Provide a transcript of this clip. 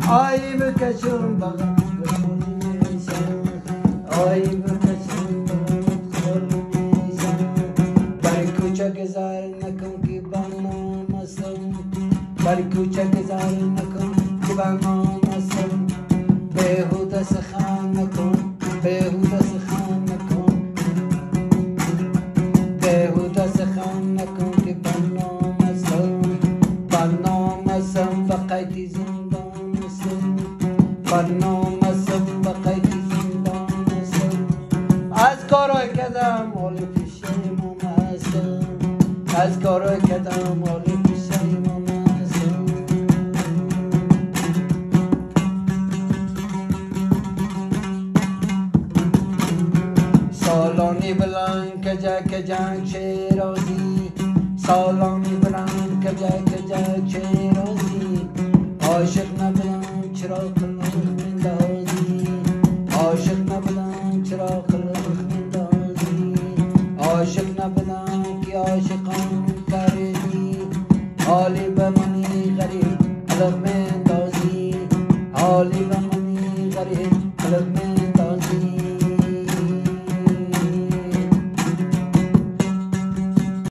آی بکشم بغل میشم آی بکشم بغل میشم بر کوچه گذار نکن که بنام هستم بر کوچه گذار نکن که بنام هستم بیهوده سخن نکن بیهوده سخن نکن بیهوده سخن نکن که بنام هستم و قیدی زندان هستم بنام هستم و قیدی زندان هستم از کارای کردم حال پیشیمون هستم از کارای کردم حال پیشیمون هستم سالانی بلند کجا شیرازی سالانی بلند کجا شیرازی عاشق نبودم چرا قلق مندازی عاشق نبودم چرا قلق مندازی عاشق نبودم که عاشقان کردی حالی به منی غریب قلق مندازی حالی به منی غریب قلق